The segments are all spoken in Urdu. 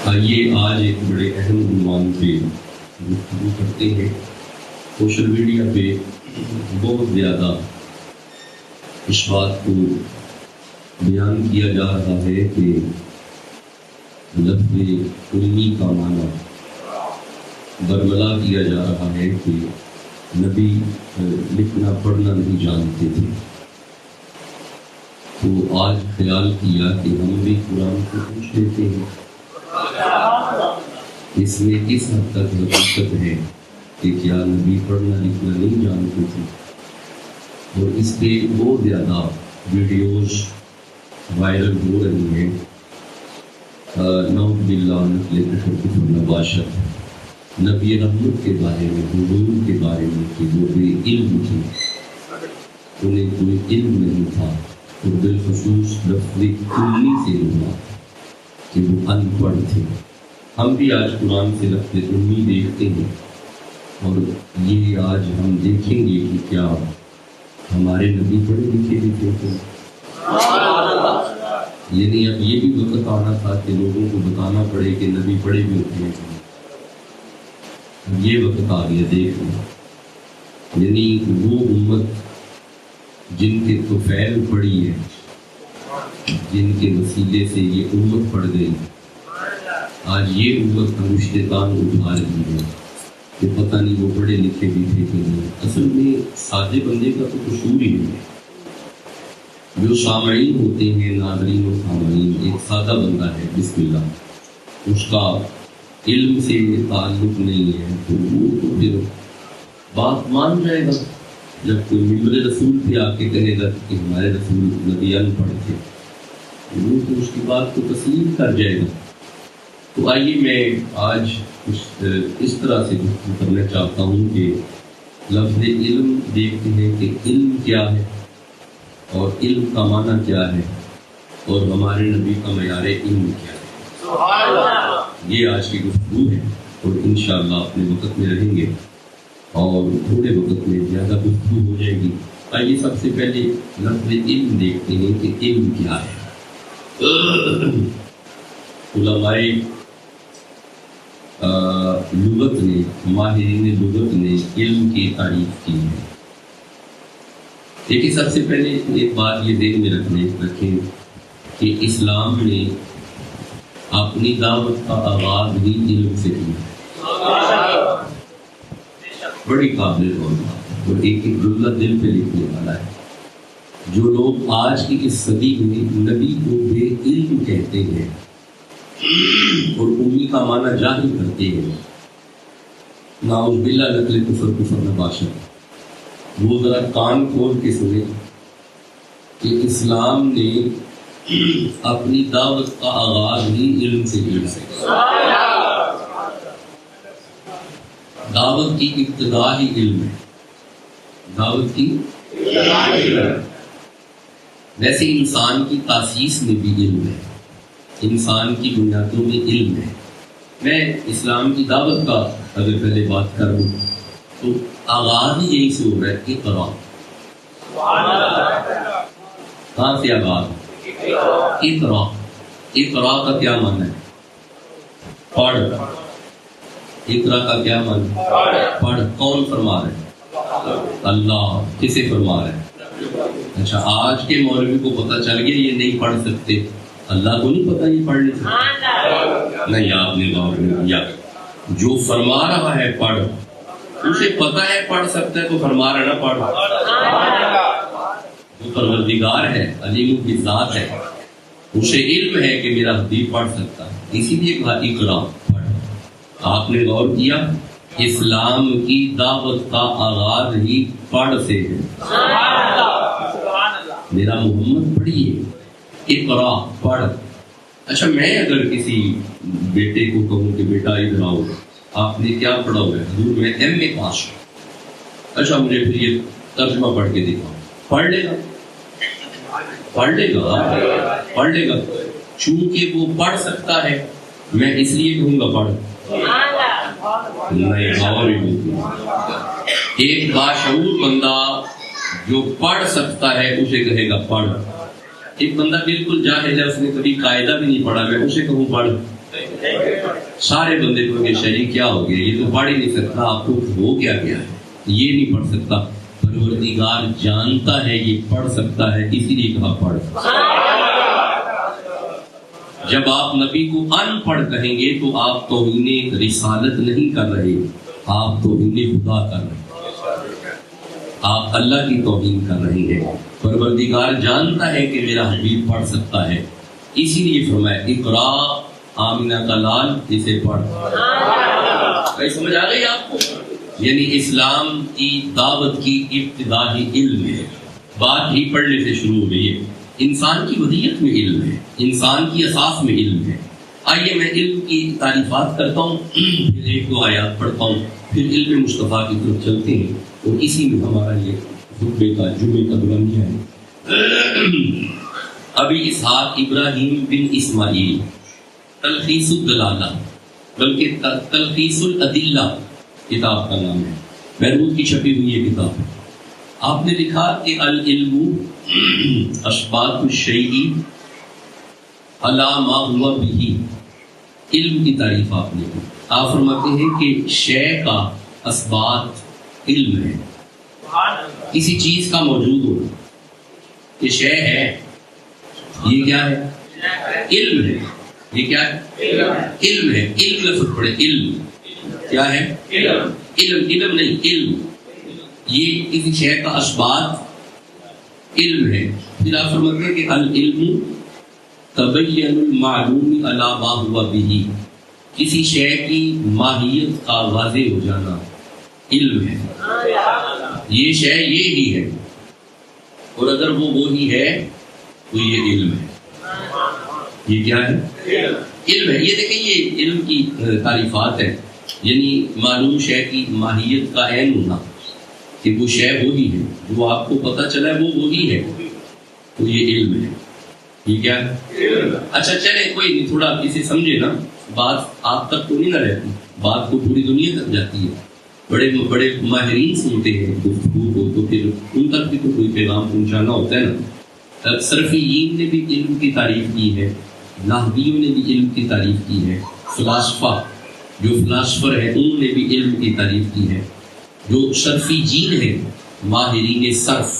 آئیے آج ایک بڑے اہم عنوان پہ گفتگو کرتے ہیں۔ سوشل میڈیا پہ بہت زیادہ اس بات کو بیان کیا جا رہا ہے کہ لفظ امی کا معنی برملا کیا جا رہا ہے کہ نبی لکھنا پڑھنا نہیں جانتے تھے۔ تو آج خیال کیا کہ ہم بھی قرآن کو پوچھ لیتے ہیں اس میں کس حد تک حقیقت ہے کہ کیا نبی پڑھنا لکھنا نہیں جانتے تھے، اور اس پہ بہت زیادہ ویڈیوز وائرل ہو رہی ہیں۔ نعوذ باللہ نقل تشدد و نباشت، نبی رحمت کے بارے میں، حضور کے بارے میں کہ وہ بے علم تھے، انہیں کوئی علم نہیں تھا، اور بالخصوص لفظ امی سے ہوا کہ وہ ان پڑھ تھے۔ ہم بھی آج قرآن سے لفظ امی دیکھتے ہیں، اور یہ آج ہم دیکھیں گے کہ کیا ہمارے نبی پڑھے لکھے بھی تھے۔ یعنی اب یہ بھی وقت آنا تھا کہ لوگوں کو بتانا پڑے کہ نبی پڑھے بھی ہوتے ہیں۔ یہ وقت آ گیا دیکھنا، یعنی وہ امت جن کے طفیل پڑی ہے، جن کے وسیلے سے یہ امت پڑ گئی، آج یہ امت کا مشتقان اٹھا رہی ہے کہ پتہ نہیں وہ پڑھے لکھے بھی تھے کہ نہیں۔ اصل میں سادے بندے کا تو قصور ہی نہیں ہے۔ جو سامعین ہوتے ہیں، ناظرین و سامعین، ایک سادہ بندہ ہے، بسم اللہ، اس کا علم سے تعلق نہیں ہے، تو وہ تو پھر بات مان جائے گا۔ جب کوئی ممبر رسول پہ آ کے کہے گا کہ ہمارے رسول نبی ان پڑھ تھے، وہ تو اس کی بات کو تسلیم کر جائے گا۔ تو آئیے میں آج اس طرح سے گفتگو کرنا چاہتا ہوں کہ لفظ علم دیکھتے ہیں کہ علم کیا ہے، اور علم کا معنی کیا ہے، اور ہمارے نبی کا معیار علم کیا ہے۔ یہ آج کی گفتگو ہے، اور انشاءاللہ اپنے وقت میں رہیں گے، اور تھوڑے وقت میں زیادہ گفتگو ہو جائے گی۔ آئیے سب سے پہلے لفظ علم دیکھتے ہیں کہ علم کیا ہے۔ علماء لغت نے، ماہرین لغت نے علم کی تعریف کی ہے۔ لیکن سب سے پہلے ایک بات یہ ذہن میں رکھیں کہ اسلام نے اپنی دعوت کا آغاز بھی علم سے کیا، بڑی قابل اور ایک جملہ دل پہ لکھنے والا ہے۔ جو لوگ آج کی اس صدی میں نبی کو بے علم کہتے ہیں اور امی کا معنی جاہل کرتے ہیں، نعوذ باللہ نقل کفر نباشت، وہ ذرا کان کھول کے سنیں کہ اسلام نے اپنی دعوت کا آغاز ہی علم سے کیا۔ دعوت کی ابتدا ہی علم ہے، دعوت کی ابتدا ہی علم ہے۔ ویسے انسان کی تاسیس میں بھی علم ہے، انسان کی بنیادوں میں علم ہے۔ میں اسلام کی دعوت کا اگر پہلے بات کروں تو آغاز ہی یہی سے ہو رہا ہے، اقرا۔ کہاں سے آغاز؟ اقرا۔ اقرا کا کیا معنی ہے؟ پڑھ۔ اقرا کا کیا معنی ہے؟ پڑھ۔ کون فرما رہا ہے؟ اللہ۔ کسے فرما رہا ہے؟ اچھا، آج کے مولوی کو پتہ چل گیا یہ نہیں پڑھ سکتے، اللہ کو نہیں پتہ یہ پڑھ نہیں سکتے؟ نہیں، آپ نے غور نہیں کیا۔ جو فرما رہا ہے پڑھ، اسے پتہ ہے پڑھ سکتا ہے تو فرما رہا نہ پڑھ۔ وہ پروردگار ہے، علیم کی ذات ہے، اسے علم ہے کہ میرا حبیب پڑھ سکتا ہے، اسی لیے کہا اقرا، پڑھ۔ آپ نے غور کیا، اسلام کی دعوت کا آغاز ہی پڑھ سے ہے۔ میرا محمد پڑھیے، اقرا، پڑھ۔ اچھا، میں اگر کسی بیٹے کو کہوں کہ بیٹا ادھر آؤ، آپ نے کیا پڑھا ہوا ہے؟ حضور میں ایم اے پاس ہوں۔ اچھا، مجھے پھر یہ ترجمہ پڑھ کے دکھاؤ۔ پڑھ لے گا، پڑھ لے گا، پڑھ لے گا۔ چونکہ وہ پڑھ سکتا ہے، میں اس لیے کہوں گا پڑھ نہیں۔ اور ایک باشعور بندہ جو پڑھ سکتا ہے اسے کہے گا پڑھ۔ ایک بندہ بالکل جاہل ہے، اس نے کبھی قاعدہ بھی نہیں پڑھا، میں اسے کہوں پڑھ، سارے بندے کو کہ شریک کیا ہو گیا، یہ تو پڑھ ہی نہیں سکتا، آپ کو ہو کیا گیا ہے، یہ نہیں پڑھ سکتا۔ پروردگار جانتا ہے یہ پڑھ سکتا ہے، اسی لیے کہا پڑھ۔ جب آپ نبی کو ان پڑھ کہیں گے تو آپ توہین رسالت نہیں کر رہے، آپ توہین خدا کر رہے ہیں، آپ اللہ کی توہین کر رہے ہیں۔ پروردگار جانتا ہے کہ میرا حبیب پڑھ سکتا ہے، اسی لیے فرمایا اقرا آمینہ کا لال، اسے پڑھ۔ کہیں سمجھ آ گئی آپ کو؟ یعنی اسلام کی دعوت کی ابتدا ہی علم ہے، بات ہی پڑھنے سے شروع ہو گئی ہے۔ انسان کی ودیت میں علم ہے، انسان کی اساس میں علم ہے۔ آئیے میں علم کی تعریفات کرتا ہوں، پھر ایک دو آیات پڑھتا ہوں، پھر علم مصطفیٰ کی طرف چلتے ہیں، اور اسی میں ہمارا یہ خطبے کا جمعے کا دورانیہ ہے۔ ابی اسحاق ابراہیم بن اسماعیل، تلخیص الدلالہ بلکہ تلخیص الادلہ کتاب کا نام ہے، بیروت کی چھپی ہوئی یہ کتاب ہے۔ آپ نے لکھا کہ العلم اثبات الشیء علی ما ہوا بہ، علم کی تعریف آپ نے کی۔ آپ فرماتے ہیں کہ شے کا اثبات علم ہے، کسی چیز کا موجود ہو، یہ شے ہے، یہ کیا ہے؟ علم ہے۔ یہ کیا ہے؟ علم ہے۔ علم لفظ پڑھے، علم کیا ہے؟ علم علم نہیں، علم، یہ کسی شے کا اثبات علم ہے۔ پھر آپ فرماتے ہیں کہ العلم تبین المعلوم علی ما ہوا بہ، کسی شے کی ماہیت کا واضح ہو جانا علم ہے، یہ شے یہ ہی ہے، اور اگر وہ وہی ہے تو یہ علم ہے۔ یہ کیا ہے؟ علم ہے۔ یہ دیکھیں، یہ علم کی تعریفات ہے، یعنی معلوم شے کی ماہیت کا عین ہونا، کہ وہ شے وہی ہے، جو آپ کو پتہ چلا ہے وہ وہی ہے، تو یہ علم ہے۔ یہ کیا ہے؟ اچھا چلے کوئی نہیں، تھوڑا اسے سمجھے نا، بات آپ تک تو نہیں نہ رہتی، بات کو پوری دنیا تک جاتی ہے، بڑے بڑے ماہرین سنتے ہیں گفتگو کو، تو پھر ان تک بھی تو کوئی پیغام پہنچانا ہوتا ہے نا۔ صرفیین نے بھی علم کی تعریف کی ہے، نحویوں نے بھی علم کی تعریف کی ہے، فلاسفہ جو فلاسفر ہیں انہوں نے بھی علم کی تعریف کی ہے، جو صرفی جین ہیں ماہرین صرف،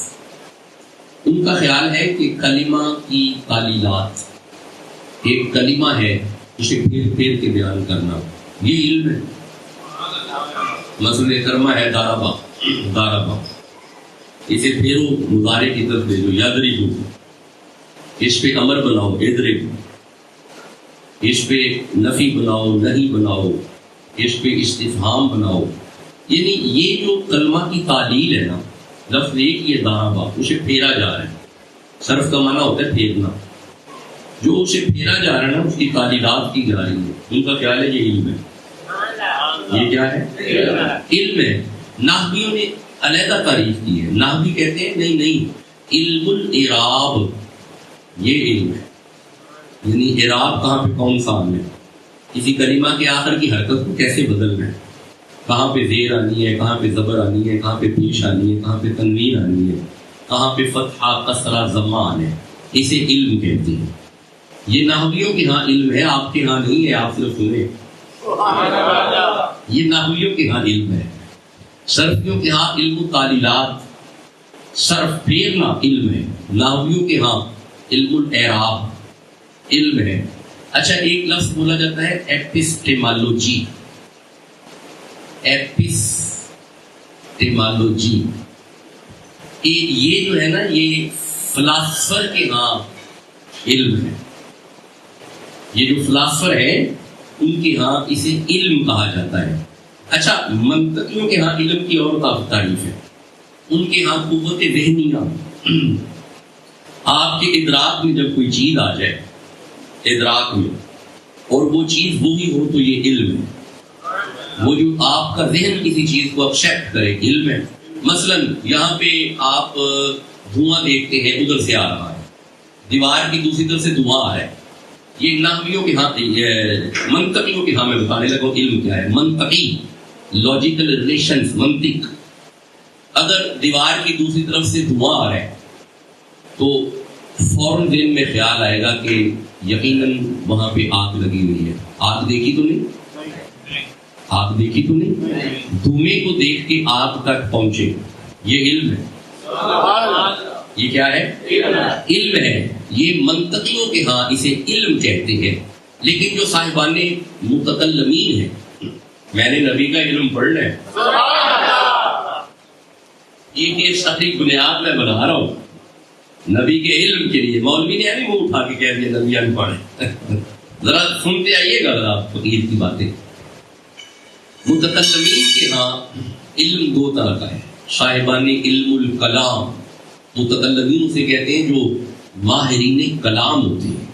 ان کا خیال ہے کہ کلمہ کی تعلیلات، ایک کلمہ ہے اسے پھیر پھیر کے بیان کرنا، یہ علم ہے۔ مثلا کرما ہے دارابا، دارابا، اسے پھیرو مضارع کی طرف بھیجو، یادربو، اس پہ امر بناؤ اضرب، اس پہ نفی بناؤ نہیں بناؤ، اس پہ استفہام بناؤ، یعنی یہ جو کلمہ کی تعلیل ہے نا، لفظ ایک یہ دارابا، اسے پھیرا جا رہا ہے، صرف کا معنی ہوتا ہے پھیرنا، جو اسے پھیرا جا رہا ہے نا اس کی تعلیلات کی جا رہی ہے، ان کا خیال ہے یہ علم ہے۔ یہ کیا ہے؟ علم ہے۔ نحویوں نے علیحدہ تعریف کی ہے، نحوی کہتے ہیں نہیں، علم الاعراب یہ علم ہے، یعنی اعراب کہاں پہ کون سا آنا ہے، کسی کلمہ کے آخر کی حرکت کو کیسے بدلنا ہے، کہاں پہ زیر آنی ہے، کہاں پہ زبر آنی ہے، کہاں پہ پیش آنی ہے، کہاں پہ تنوین آنی ہے، کہاں پہ فتحہ کسرہ ضمہ آنا ہے، اسے علم کہتے ہیں۔ یہ نحویوں کے ہاں علم ہے، آپ کے ہاں نہیں ہے، آپ صرف سنیں، یہ نحویوں کے ہاں علم ہے۔ صرفیوں کے ہاں علم تعلیلات، صرف پھیرنا علم ہے، نحویوں کے ہاں علم الاعراب علم ہے۔ اچھا ایک لفظ بولا جاتا ہے ایپسٹیمالوجی، ایپسٹیمالوجی، یہ جو ہے نا یہ فلاسفر کے ہاں علم ہے، یہ جو فلاسفر ہے ان کے ہاں اسے علم کہا جاتا ہے۔ اچھا منطقیوں کے ہاں علم کی اور کافی تعریف ہے، ان کے ہاں قوت ذہنیہ، آپ کے ادراک میں جب کوئی چیز آ جائے ادراک میں اور وہ چیز وہی ہو تو یہ علم ہے، وہ جو آپ کا ذہن کسی چیز کو ایکسپٹ کرے علم ہے۔ مثلا یہاں پہ آپ دھواں دیکھتے ہیں، ادھر سے آ رہا ہے، دیوار کی دوسری طرف سے دھواں آ رہا ہے، یہ نحویوں کے ہاں، منطقیوں کے ہاں میں بتانے لگا ہوں علم کیا ہے۔ منطقی لاجیکل ریلیشنز، منطق، اگر دیوار کی دوسری طرف سے دھواں آ رہا ہے تو فوراً دن میں خیال آئے گا کہ یقیناً وہاں پہ آگ لگی ہوئی ہے. آگ دیکھی تو نہیں؟ آگ دیکھی تو نہیں؟ دھوئیں کو دیکھ کے آگ تک پہنچے، یہ علم ہے. یہ کیا ہے؟ علم ہے. یہ منطقیوں کے ہاں اسے علم کہتے ہیں. لیکن جو صاحبان متکلمین ہیں، میں نے نبی کا علم پڑھنا ہے، یہ صحیح بنیاد میں بنا رہا ہوں نبی کے علم کے لیے. مولوی نے نہیں منہ اٹھا کے کہہ دیا نبی ان پڑھ ہے. ذرا سنتے آئیے گا ذرا فقیر کی باتیں. متکلمین کے ہاں علم دو طرح کا ہے. صاحبان علم الکلام، متکلمین اسے کہتے ہیں جو ماہرین کلام ہوتے ہیں.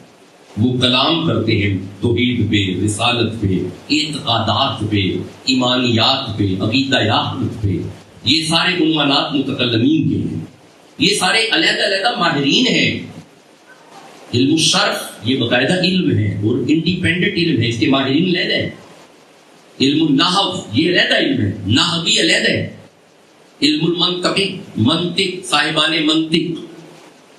وہ کلام کرتے ہیں توحید پہ، رسالت پہ، اعتقادات پہ، ایمانیات پہ، عقیدیات پہ. یہ سارے عنوانات متکلمین کے ہیں. یہ سارے علیحدہ علیحدہ ماہرین ہیں. علم الشرف یہ باقاعدہ علم ہے اور انڈیپینڈنٹ علم ہے، اس کے ماہرین علیحدہ ہیں. علم النحو یہ علیحدہ علم ہے، نحوی علیحدہ ہے. علم المنطق، منطق، صاحبان منطق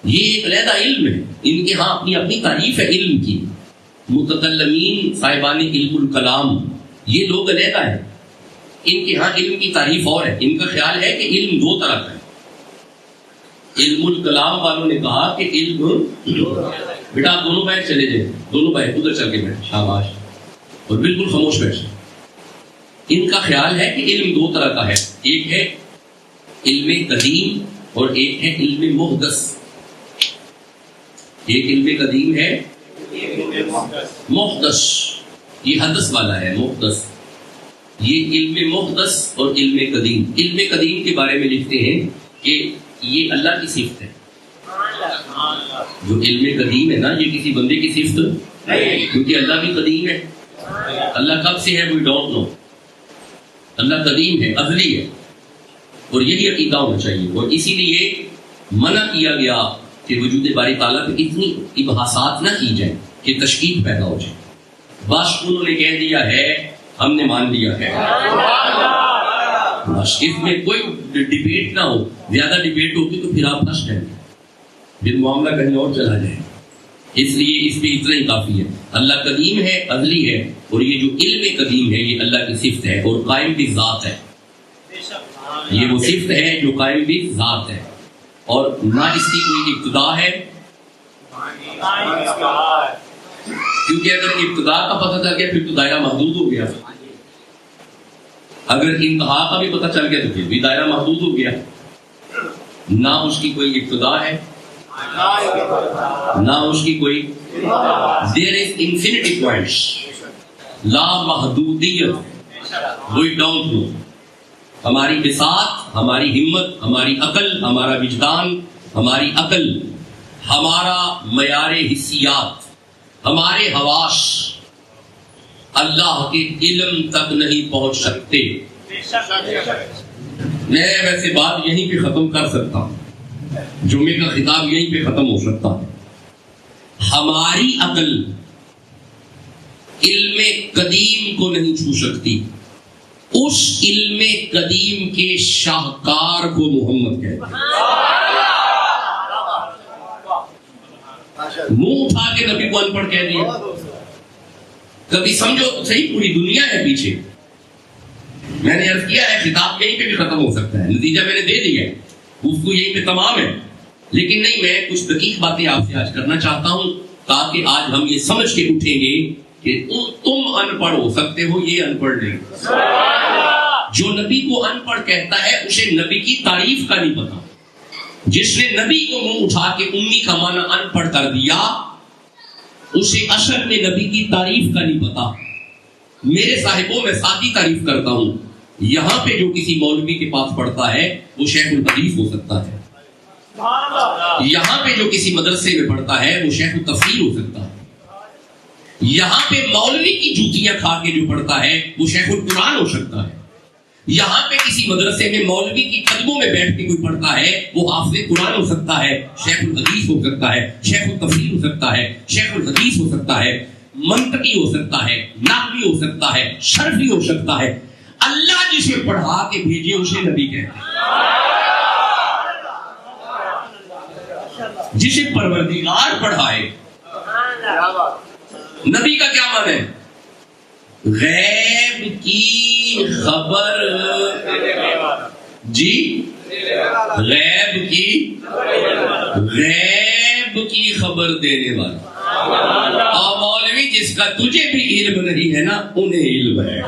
یہ ایک علیحدہ علم ہے. ان کے ہاں اپنی اپنی تعریف ہے علم کی. متکلمین صاحبان علم الکلام یہ لوگ علیحدہ ہیں. ان کے ہاں علم کی تعریف اور ہے. ان کا خیال ہے کہ علم دو طرح کا ہے. علم الکلام والوں نے کہا کہ علم، بیٹا آپ دونوں بھائی چلے جائیں، دونوں بھائی ادھر چل کے بیٹھ، شاباش، اور بالکل خاموش بیٹھ. ان کا خیال ہے کہ علم دو طرح کا ہے. ایک ہے علم قدیم اور ایک ہے علم محدث. ایک علم قدیم ہے محدث، یہ حدث والا ہے محدث. یہ علم محدث اور علم قدیم. علم قدیم کے بارے میں لکھتے ہیں کہ یہ اللہ کی صفت ہے. جو علم قدیم ہے نا یہ کسی بندے کی صفت نہیں، کیونکہ اللہ بھی قدیم ہے. اللہ کب سے ہے وی ڈونٹ نو. اللہ قدیم ہے، ازلی ہے، اور یہی عقیدہ ہونا چاہیے. اور اسی لیے منع کیا گیا کہ وجود باری تعالیٰ پہ اتنی ابحاثات نہ کی جائیں کہ تشکیک پیدا ہو جائے. بس انہوں نے کہہ دیا ہے، ہم نے مان لیا ہے. بس اس میں کوئی ڈیبیٹ نہ ہو. زیادہ ڈیبیٹ ہوگی تو پھر آپ پھنس جائیں گے، پھر معاملہ کہیں اور چلا جائے. اس لیے اس پہ اتنا ہی کافی ہے. اللہ قدیم ہے، ازلی ہے، اور یہ جو علم قدیم ہے یہ اللہ کی صفت ہے اور قائم بھی ذات ہے. یہ وہ صفت ہے جو قائم بھی ذات ہے اور نہ اس کی کوئی ابتدا ہے. کیونکہ اگر ابتدا کا پتہ چل گیا پھر تو دائرہ محدود ہو گیا. اگر انتہا کا بھی پتہ چل گیا تو پھر بھی دائرہ محدود ہو گیا. نہ اس کی کوئی ابتدا ہے نہ اس کی کوئی. دیر از انفینٹی پوائنٹس، لا محدودیت. We don't know. ہماری بساط، ہماری ہمت، ہماری عقل، ہمارا وجدان، ہماری عقل، ہمارا معیار حسیات، ہمارے حواس اللہ کے علم تک نہیں پہنچ سکتے. میں ویسے بات یہیں پہ ختم کر سکتا ہوں، جمعے کا خطاب یہیں پہ ختم ہو سکتا ہے. ہماری عقل علم قدیم کو نہیں چھو سکتی. اس علم قدیم کے شاہکار کو محمد کہتے ہیں. منہ اٹھا کے نبی کو ان پڑھ کہہ دیا. کبھی سمجھو تو صحیح، پوری دنیا ہے پیچھے. میں نے عرض کیا ہے خطاب یہیں پہ بھی ختم ہو سکتا ہے، نتیجہ میں نے دے دیا ہے، گفتگو یہیں پہ تمام ہے. لیکن نہیں، میں کچھ دقیق باتیں آپ سے آج کرنا چاہتا ہوں تاکہ آج ہم یہ سمجھ کے اٹھیں گے کہ تم ان پڑھ ہو سکتے ہو، یہ ان پڑھ نہیں. جو نبی کو ان پڑھ کہتا ہے اسے نبی کی تعریف کا نہیں پتا. جس نے نبی کو منہ اٹھا کے امی کا معنی ان پڑھ کر دیا اسے اصل میں نبی کی تعریف کا نہیں پتا. میرے صاحبوں میں سادی تعریف کرتا ہوں. یہاں پہ جو کسی مولوی کے پاس پڑھتا ہے وہ شیخ الحدیث ہو سکتا ہے. یہاں پہ جو کسی مدرسے میں پڑھتا ہے وہ شیخ التفسیر ہو سکتا ہے. یہاں پہ مولوی کی جوتیاں کھا کے جو پڑھتا ہے وہ شیخ القرآن ہو سکتا ہے. یہاں پہ کسی مدرسے میں مولوی کی قدموں میں بیٹھ کے کوئی پڑھتا ہے وہ حافظ قرآن ہو سکتا ہے، شیخ الحدیث ہو سکتا ہے، شیخ التفسیر ہو سکتا ہے، شیخ الحدیث ہو سکتا ہے، منطقی ہو سکتا ہے، نحوی ہو سکتا ہے، شرفی ہو سکتا ہے. اللہ جسے پڑھا کے بھیجے اسے نبی کہتے ہیں. جسے پروردگار پڑھائے. نبی کا کیا معنی ہے؟ غیب کی خبر. جی غیب کی خبر دینے والا. اور مولوی جس کا تجھے بھی علم نہیں ہے نا انہیں علم ہے.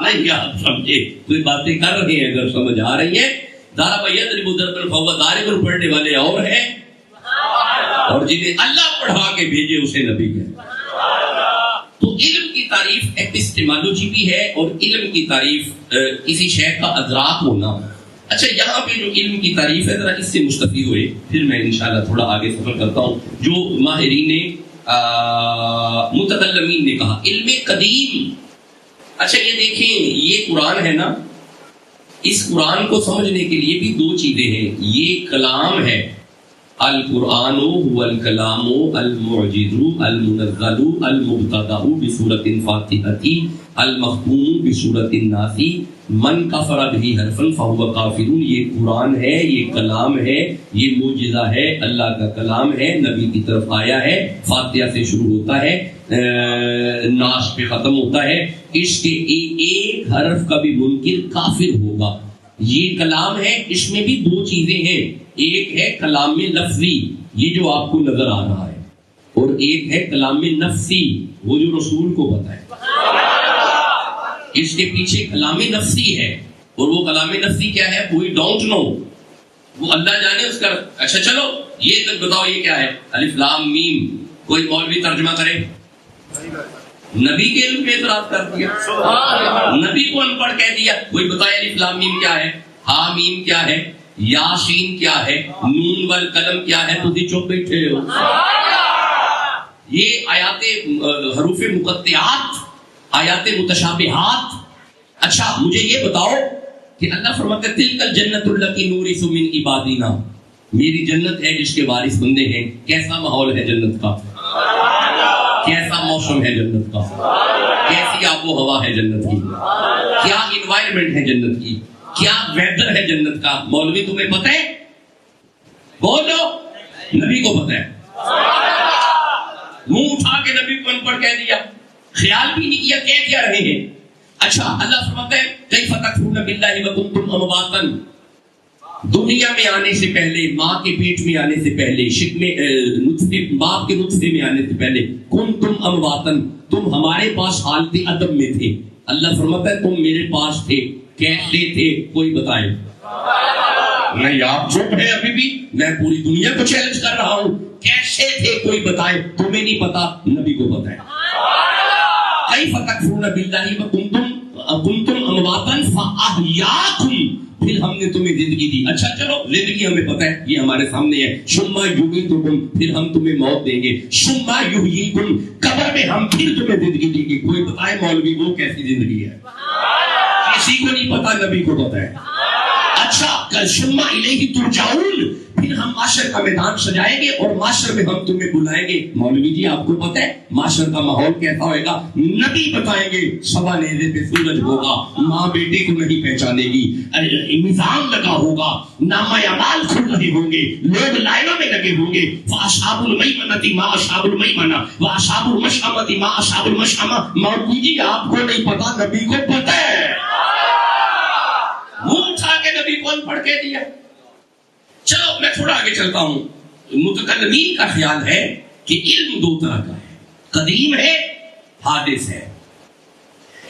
نہیں آپ سمجھے کوئی باتیں کر رہے ہیں اگر سمجھ آ رہی ہے. دارا یضرب ضربا فهو ضارب پڑھنے والے اور ہیں اور جنہیں اللہ پڑھا کے بھیجے اسے نبی کہتے. تو علم کی تعریف ایپسٹیمالوجی بھی ہے اور علم کی تعریف کسی شے کا ادراک ہونا. اچھا یہاں پہ جو علم کی تعریف ہے ذرا اس سے مستفید ہوئے پھر میں انشاءاللہ تھوڑا آگے سفر کرتا ہوں. جو ماہرین متکلمین نے کہا علم قدیم. اچھا یہ دیکھیں یہ قرآن ہے نا, اس قرآن کو سمجھنے کے لیے بھی دو چیزیں ہیں. یہ کلام ہے, القرآن هو الکلام المعجز المنزل المبتدأ بسورۃ الفاتحہ المختوم بسورۃ الناس من کفر به حرفا فهو کافر. یہ قرآن ہے, یہ کلام ہے, یہ معجزہ ہے, اللہ کا کلام ہے, نبی کی طرف آیا ہے, فاتحہ سے شروع ہوتا ہے, ناس پہ ختم ہوتا ہے. اس کے ایک حرف کا بھی منکر کافر ہوگا. یہ کلام ہے, اس میں بھی دو چیزیں ہیں. ایک ہے کلام لفظی یہ جو آپ کو نظر آ رہا ہے, اور ایک ہے کلام نفسی وہ جو رسول کو پتا ہے. اس کے پیچھے کلام نفسی ہے اور وہ کلام نفسی کیا ہے وی ڈونٹ نو, وہ اللہ جانے اس کا. اچھا چلو یہ تک بتاؤ یہ کیا ہے الف لام میم. کوئی مولوی ترجمہ کرے. نبی کے علم پہ اعتراض کر دیا, نبی کو ان پڑھ کہہ دیا. کوئی بتائے الف لام میم کیا ہے, ہا میم کیا ہے, یاسین کیا ہے, نون والقلم کیا ہے. تو چپ بیٹھے ہو. یہ آیات حروف مقطعات, آیات متشابہات. اچھا مجھے یہ بتاؤ کہ اللہ فرماتے ہیں تلک الجنت التی نورث من عبادنا, میری جنت ہے جس کے وارث بندے ہیں. کیسا ماحول ہے جنت کا, کیسا موسم ہے جنت کا, کیسی آب و ہوا ہے جنت کی, کیا انوائرمنٹ ہے جنت کی, کیا ویدر ہے جنت کا. مولوی تمہیں پتہ ہے؟ بولو. نبی کو پتہ ہے. منہ اٹھا کے نبی کو ان پڑھ کہہ دیا, خیال بھی نہیں کیا, کہہ کیا رہے ہیں. اچھا اللہ فرماتا ہے کیف تکفرون باللہ وکنتم امواتا, دنیا میں آنے سے پہلے, ماں کے پیٹ میں آنے سے پہلے, نطفے باپ کے نطفے میں آنے سے پہلے, کنتم امواتا, تم ہمارے پاس حالت عدم میں تھے. اللہ فرماتا ہے تم میرے پاس تھے, کیسے تھے کوئی بتائے؟ نہیں آپ چپ ہے ابھی بھی, میں پوری دنیا کو چیلنج کر رہا ہوں. کیسے تھے کوئی بتائے؟ تمہیں نہیں پتا, نبی کو پتا ہے. کیف تکفرون باللہ وکنتم امواتا فاحیاکم, پھر ہم نے تمہیں زندگی دی. اچھا چلو زندگی ہمیں پتہ ہے, یہ ہمارے سامنے ہے. ثم یمیتکم, پھر ہم تمہیں موت دیں گے. ثم یحییکم, قبر میں ہم پھر تمہیں زندگی دیں گے. کوئی بتائے مولوی وہ کیسی زندگی ہے؟ کسی کو نہیں پتا, نبی کو پتا ہے. اچھا ثم الیہ ترجعون, پھر ہم معاشر کا میدان سجائیں گے اور معاشر میں ہم تمہیں بلائیں گے. مولوی جی آپ کو پتہ ہے معاشر کا ماحول کیسا ہوئے گا؟ نبی بتائیں گے. صبح نیزے پہ سورج ہوگا, ماں بیٹے کو نہیں پہچانے گی, نظام لگا ہوگا, نامہ اعمال کھل رہے ہوں گے, لوگ لائنوں میں لگے ہوں گے. فاصحاب المیمنۃ ما اصحاب المیمنہ واصحاب المشأمۃ ما اصحاب المشأمہ. مولوی جی آپ کو نہیں پتا, نبی کو پتہ ہے. منہ اٹھا کے نبی کو پڑھ کے دیا. چلو میں تھوڑا آگے چلتا ہوں. متکلمین کا خیال ہے کہ علم دو طرح کا ہے, قدیم ہے, حادث ہے.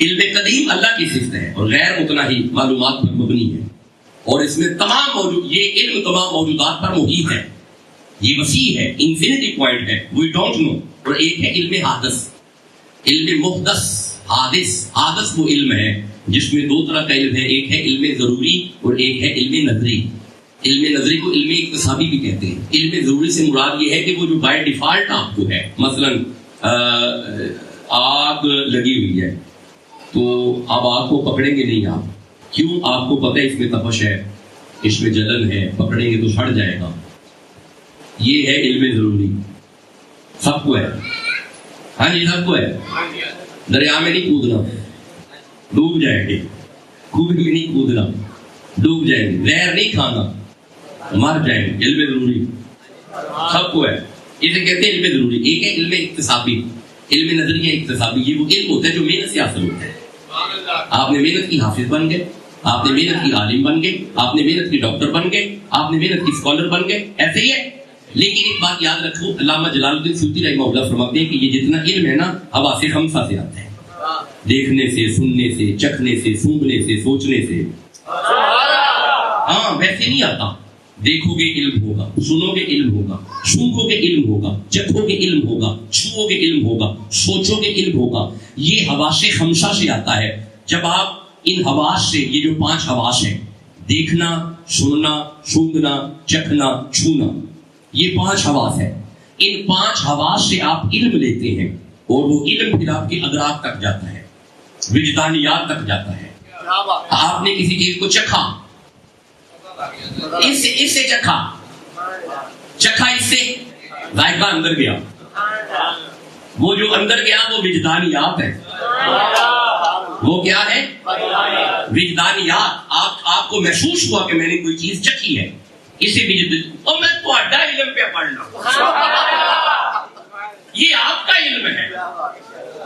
علم قدیم اللہ کی صفت ہے اور غیر متناہی معلومات پر مبنی ہے, اور اس میں یہ علم تمام موجودات پر محیط ہے, یہ وسیع ہے, انفینٹی پوائنٹ ہے, وی ڈونٹ نو. اور ایک ہے علم حادث, علم محدث. حادث وہ علم ہے جس میں دو طرح کا علم ہے, ایک ہے علم ضروری اور ایک ہے علم نظری. علم نظری کو علم اکتسابی بھی کہتے ہیں. علم ضروری سے مراد یہ ہے کہ وہ جو بائی ڈیفالٹ آپ کو ہے, مثلا آگ لگی ہوئی ہے تو اب آگ کو پکڑیں گے نہیں آپ, کیوں؟ آپ کو پتہ ہے اس میں تپش ہے, اس میں جلن ہے, پکڑیں گے تو سڑ جائے گا. یہ ہے علم ضروری, سب کو ہے. ہاں جی سب کو ہے. دریا میں نہیں کودنا, ڈوب جائیں گے. کنویں میں نہیں کودنا, ڈوب جائیں گے. زہر نہیں کھانا, مر جائیں گے. علم ضروری. سب کو ہے. اسے کہتے ہیں علم ضروری. ایک ہے علم اکتسابی, علم نظریہ اکتسابی. یہ وہ علم ہوتا ہے جو محنت سے حاصل ہوتا ہے. آپ نے محنت کی حافظ بن گئے, آپ نے محنت کی عالم بن گئے, آپ نے محنت کی ڈاکٹر بن گئے, آپ نے محنت کی اسکالر بن گئے, ایسے ہی ہے. لیکن ایک بات یاد رکھو, علامہ جلال الدین سیوطی رحمہ اللہ فرماتے ہیں کہ یہ جتنا علم ہے نا حواس خمسہ سے آتا ہے. دیکھنے سے, سننے سے, چکھنے سے, سونگنے سے, سوچنے سے. ہاں ویسے نہیں آتا. دیکھو گے علم ہوگا, سنو گے علم ہوگا, سونگو گے علم ہوگا, چکھو گے علم ہوگا, چھو گے علم ہوگا, سوچو گے علم ہوگا. یہ حواس خمسہ سے آتا ہے. جب آپ ان حواس سے, یہ جو 5 حواس ہیں, دیکھنا, سننا, سونگنا, چکھنا, چھونا, یہ 5 حواس ہیں. ان 5 حواس سے آپ علم لیتے ہیں اور وہ علم پھر آپ کے ادراک تک جاتا ہے, وجدانیات تک جاتا ہے. آپ نے کسی چیز کو چکھا, اس سے چکھا, اس سے ذائقہ اندر گیا. وہ جو اندر گیا وہ وجدانیات ہے. وہ کیا ہے؟ وجدانیات. آپ کو محسوس ہوا کہ میں نے کوئی چیز چکھی ہے, اسے اور میں تھوڑا علم پہ پڑھنا. یہ آپ کا علم ہے,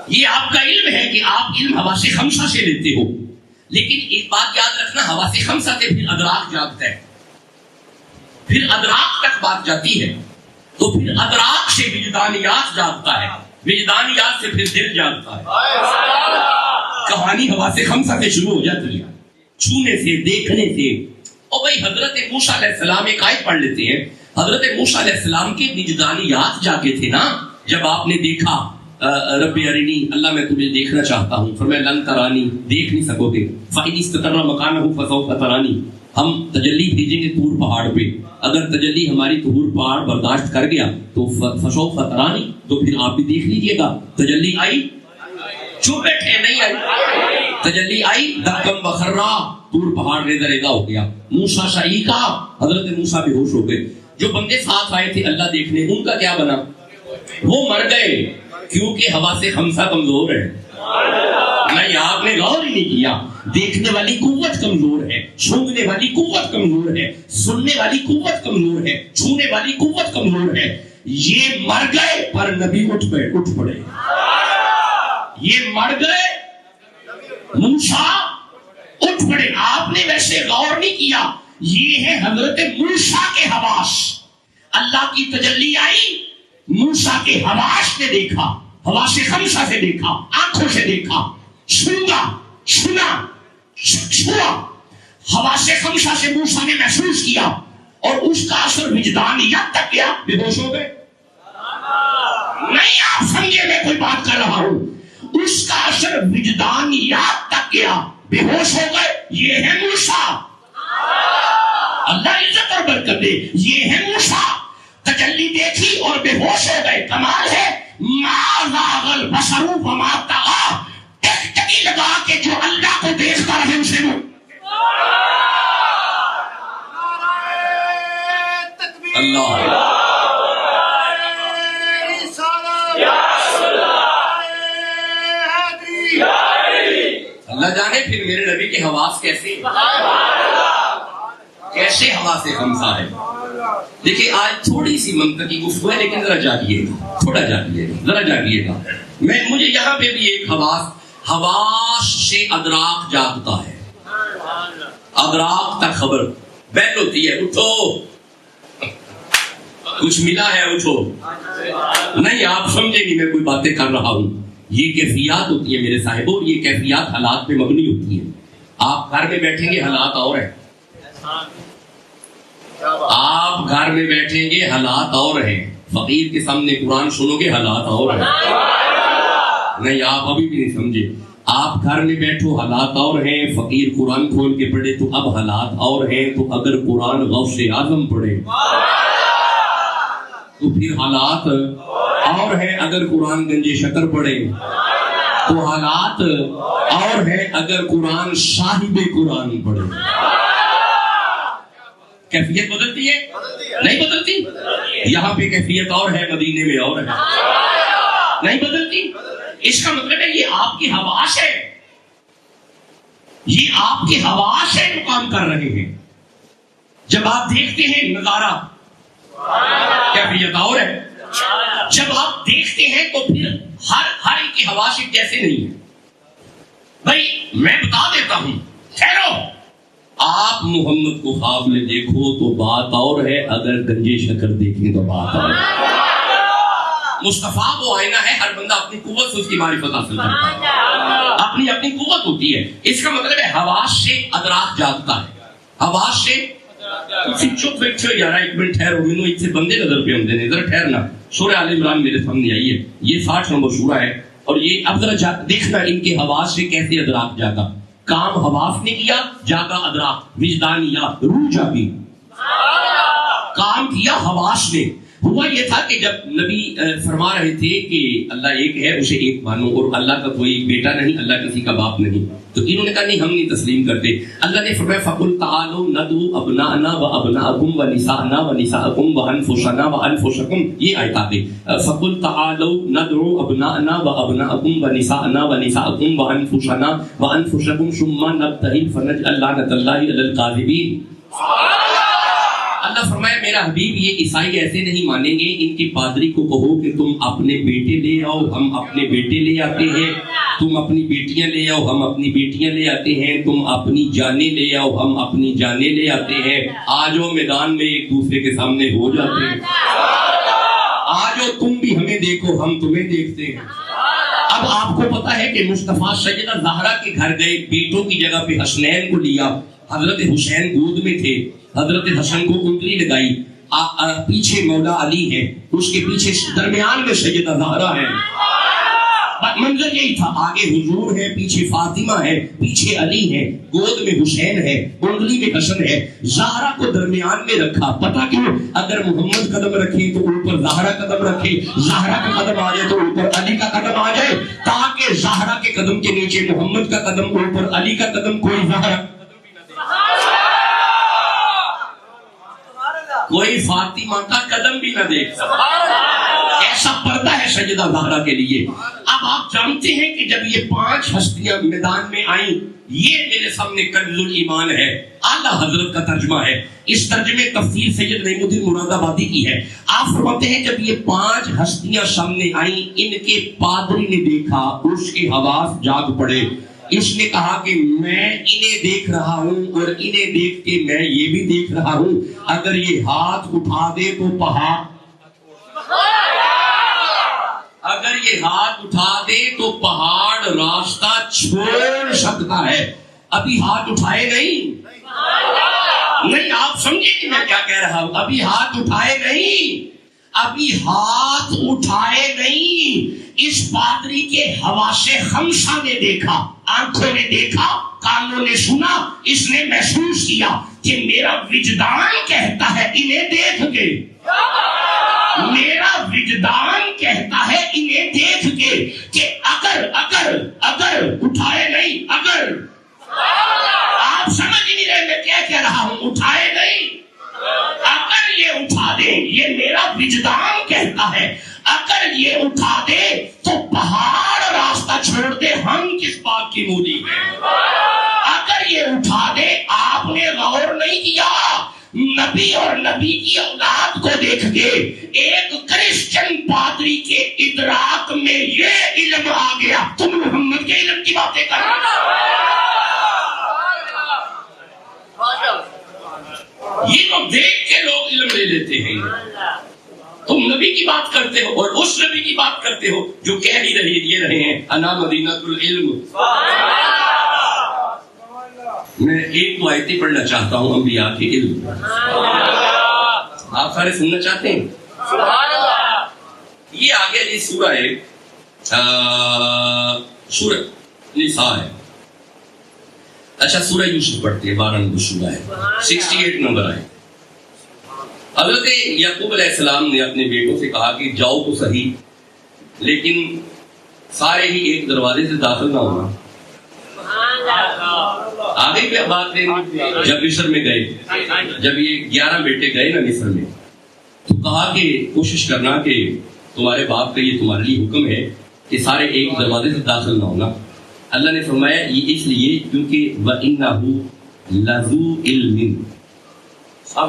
یہ آپ کا علم ہے کہ آپ علم حواس خمسہ سے لیتے ہو. لیکن ایک بات یاد رکھنا, حواس خمسہ سے پھر ادراک جاگتا ہے, پھر ادراک تک بات جاتی ہے, تو پھر ادراک سے وجدانیات جاگتا ہے, وجدانیات سے پھر دل جاگتا ہے. کہانی حواس خمسہ سے شروع ہو جاتی ہے, چھونے سے, دیکھنے سے. اور بھائی حضرت موسیٰ علیہ السلام ایک آیت پڑھ لیتے ہیں. حضرت موسیٰ علیہ السلام کے وجدانیات جاگے تھے نا جب آپ نے دیکھا رب ارنی, اللہ میں تمہیں دیکھنا چاہتا ہوں. فرمایا لن ترانی, دیکھ نہیں سکو گے. فإن استقر مکانہ فسوف ترانی, ہم تجلی بھیجیں گے طور پہاڑ پہ, اگر تجلی ہماری طور پہاڑ برداشت کر گیا تو فسوف ترانی, تو پھر آپ بھی دیکھ لیجئے گا. تجلی آئی, چپ بیٹھے, نہیں آئی. تجلی آئی, دکم بخرا, طور پہاڑ ریزہ ریزہ ہو گیا. موسیٰ شاہی کا, حضرت موسیٰ بے ہوش ہو گئے. جو بندے ساتھ آئے تھے اللہ دیکھنے, ان کا کیا بنا؟ وہ مر گئے, کیونکہ حواس خمسہ کمزور ہے. نہیں, آپ نے غور ہی نہیں کیا. دیکھنے والی قوت کمزور ہے, سونگنے والی قوت کمزور ہے, سننے والی قوت کمزور ہے, چھونے والی قوت کمزور ہے. یہ مر گئے پر نبی اٹھ پڑے. یہ مر گئے, موسیٰ اٹھ پڑے. آپ نے ویسے غور نہیں کیا. یہ ہے حضرت موسیٰ کے حواس. اللہ کی تجلی آئی, موسیٰ کے حواس نے دیکھا, حواس خمسہ سے دیکھا, آنکھوں سے دیکھا, سنگا, سنا, چھوا. حواس خمسہ سے موسیٰ نے محسوس کیا اور اس کا اثر وجدانیات تک گیا. بے ہوش ہو گئے. نہیں, آپ سمجھے میں کوئی بات کر رہا ہوں. اس کا اثر وجدانیات تک گیا, بے ہوش ہو گئے. یہ ہے موسیٰ. اللہ عزت اور برکت دے. یہ ہے موسیٰ. تجلی دیکھی اور بے ہوش ہو گئے. کمال ہے. ما زاغ البصر وما طغى, ٹکٹکی لگا کے جو اللہ کو دیکھتا رہے اسے وہ. اللہ اللہ جانے پھر میرے نبی کے حواس کیسے حواس خمسہ ہے. دیکھیے آج تھوڑی سی منطقی گفتگو ہے, لیکن ذرا جاگیے گا, تھوڑا جاگیے گا. مجھے یہاں پہ بھی ایک حواس سے ادراک جاگتا ہے. ادراک تک خبر بیل ہوتی ہے, اٹھو کچھ ملا ہے, اٹھو. نہیں, آپ سمجھے نہیں میں کوئی باتیں کر رہا ہوں. یہ کیفیات ہوتی ہیں میرے صاحبوں, یہ کیفیات حالات پہ مبنی ہوتی ہیں. آپ گھر میں بیٹھیں گے حالات اور ہیں, آپ گھر میں بیٹھیں گے حالات اور ہیں. فقیر کے سامنے قرآن سنو گے حالات اور ہیں. نہیں, آپ ابھی بھی نہیں سمجھے. آپ گھر میں بیٹھو حالات اور ہیں, فقیر قرآن کھول کے پڑھے تو اب حالات اور ہیں. تو اگر قرآن غوث اعظم پڑھے تو پھر حالات اور ہیں. اگر قرآن گنج شکر پڑھے تو حالات اور ہیں. اگر قرآن صاحب قرآن پڑھے. کیفیت بدلتی ہے, نہیں بدلتی. یہاں پہ کیفیت اور ہے, مدینے میں اور ہے, نہیں بدلتی. اس کا مطلب ہے یہ آپ کی حواس ہے, یہ آپ کے حواس سے کام کر رہے ہیں. جب آپ دیکھتے ہیں نظارہ, کیفیت اور ہے. جب آپ دیکھتے ہیں تو پھر ہر ایک کی حواس ایک جیسے نہیں ہے. بھائی میں بتا دیتا ہوں، ٹھہرو. آپ محمد کو خواب میں دیکھو تو بات اور ہے، اگر گنجے شکر دیکھیں تو بات اور ہے. مصطفیٰ وہ آئینہ ہے، ہر بندہ اپنی قوت سے اس کی معرفت حاصل کرتا ہے، اپنی اپنی قوت ہوتی ہے. اس کا مطلب ہے حواس سے ادراک جاگتا ہے. حواس سے چپ بیٹھو یار، ایک منٹ ٹھہرو، مینوں اتنے بندے نظر پہ ہوندے نے، ذرا ٹھہرنا. سورہ آل عمران میرے سامنے آئی ہے، یہ 60 نمبر سورہ ہے، اور یہ اب ذرا دیکھنا ان کے حواس سے کیسے ادراک جاگا. کام حواس نے کیا، جاگا ادراک، وجدانیہ، روح جاگی. کام کیا حواس نے. ہوا یہ تھا کہ جب نبی فرما رہے تھے کہ اللہ ایک ہے، اسے ایک مانو، اور اللہ کا کوئی بیٹا نہیں، اللہ کسی کا باپ نہیں، تو انہوں نے کہا نہیں ہم نہیں تسلیم کرتے. اللہ نے فرمایا فَقُلْ تَعَالُوا نَدْعُوا أَبْنَاءَنَا وَأَبْنَاءَكُمْ وَنِسَاءَنَا وَنِسَاءَكُمْ وَأَنفُسَنَا وَأَنفُسَكُمْ. یہ آیت آ گئی. فَقُلْ تَعَالُوا نَدْعُوا أَبْنَاءَنَا وَأَبْنَاءَكُمْ وَنِسَاءَنَا وَنِسَاءَكُمْ وَأَنفُسَنَا وَأَنفُسَكُمْ ثُمَّ نَبْتَهِلْ فَنَجْعَلْ لَعْنَةَ اللَّهِ عَلَى الْكَاذِبِينَ. اللہ فرمایا میرا حبیب یہ عیسائی ایسے نہیں مانیں گے. ان کے پادری کو کہو کہ تم اپنے بیٹے لے آؤ، ہم اپنے بیٹے لے آتے ہیں. تم اپنی بیٹیاں لے آؤ، ہم اپنی بیٹیاں لے آتے ہیں. تم اپنی جانیں لے آؤ، ہم اپنی جانیں لے آتے ہیں. آ جاؤ میدان میں ایک دوسرے کے سامنے ہو جاتے ہیں. آ جاؤ تم بھی ہمیں دیکھو، ہم تمہیں دیکھتے ہیں. اب آپ کو پتا ہے کہ مصطفیٰ سیدہ زہرا کے گھر گئے، بیٹوں کی جگہ پہ حسنین کو لیا. حضرت حسین گود میں تھے، حضرت حسن کو انگلی لگائی. پیچھے مولا علی ہے، اس کے پیچھے درمیان میں سیدہ زہرا ہے. منظر یہی تھا، آگے حضور ہے، پیچھے فاطمہ ہے، پیچھے علی ہے، گود میں حسین ہے، انگلی میں حسن ہے. زہرا کو درمیان میں رکھا. پتہ کیوں؟ اگر محمد قدم رکھے تو اوپر زہرا قدم رکھے، زہرا کا قدم آ جائے تو اوپر علی کا قدم آ جائے، تاکہ زہرا کے قدم کے نیچے محمد کا قدم، اوپر علی کا قدم، کوئی زہرا کوئی فاطمہ کا قدم بھی نہ دیکھ سکتا. ایسا پردہ ہے سیدہ زہرا کے لیے. اب آپ جانتے ہیں کہ جب یہ 5 ہستیاں میدان میں آئیں، یہ میرے سامنے کنز الایمان ہے، اعلیٰ حضرت کا ترجمہ ہے. اس ترجمے تفسیر سید نعیم الدین مراد آبادی کی ہے. آپ فرماتے ہیں جب یہ 5 ہستیاں سامنے آئیں، ان کے پادری نے دیکھا، اس کے حواس جاگ پڑے. اس نے کہا کہ میں انہیں دیکھ رہا ہوں، اور انہیں دیکھ کے میں یہ بھی دیکھ رہا ہوں. اگر یہ ہاتھ اٹھا دے تو پہاڑ، اگر یہ ہاتھ اٹھا دے تو پہاڑ راستہ چھوڑ سکتا ہے. ابھی ہاتھ اٹھائے نہیں، آپ سمجھے کہ میں کیا کہہ رہا ہوں. ابھی ہاتھ اٹھائے نہیں، ابھی ہاتھ اٹھائے نہیں. اس پادری کے حواس خمسہ نے دیکھا، آنکھوں نے دیکھا، کانوں نے سنا، اس نے محسوس کیا کہ میرا وجدان کہتا ہے انہیں دیکھ کے، میرا وجدان کہتا ہے انہیں دیکھ کے کہ اگر اٹھائے نہیں، اگر آپ سمجھ نہیں رہے میں کیا کہہ رہا ہوں. اٹھائے نہیں، اگر یہ اٹھا دے، یہ میرا وجدان کہتا ہے اگر یہ اٹھا دے تو پہاڑ راستہ چھوڑ دے. ہم کس بات کی مولی ہیں؟ اگر یہ اٹھا دے. آپ نے غور نہیں کیا، نبی اور نبی کی اولاد کو دیکھ کے ایک کرسچن پادری کے ادراک میں یہ علم آ گیا. تم محمد کے علم کی باتیں کر رہے ہو. یہ تو دیکھ کے لوگ علم لے لیتے ہیں. تم نبی کی بات کرتے ہو اور اس نبی کی بات کرتے ہو جو کہہ ہی رہے ہیں انا مدینۃ العلم. میں ایک تو آیتیں پڑھنا چاہتا ہوں انبیاء کے علم. آپ سارے سننا چاہتے ہیں؟ یہ آگے یہ سورہ ہے، سورہ نساء ہے. اچھا سورہ یوسف پڑھتے ہیں، 12 نمبر سورہ ہے، 68 نمبر آئے. حضرت یعقوب علیہ السلام نے اپنے بیٹوں سے کہا کہ جاؤ تو صحیح، لیکن سارے ہی ایک دروازے سے داخل نہ ہونا. آگے کیا بات ہے؟ جب مصر میں گئے، جب یہ 11 بیٹے گئے نا مصر میں، تو کہا کہ کوشش کرنا کہ تمہارے باپ کا یہ تمہارے لیے حکم ہے کہ سارے ایک دروازے سے داخل نہ ہونا. اللہ نے فرمایا یہ اس لیے کیونکہ وَإِنَّهُ لَذُو عِلْمٍ. صاحب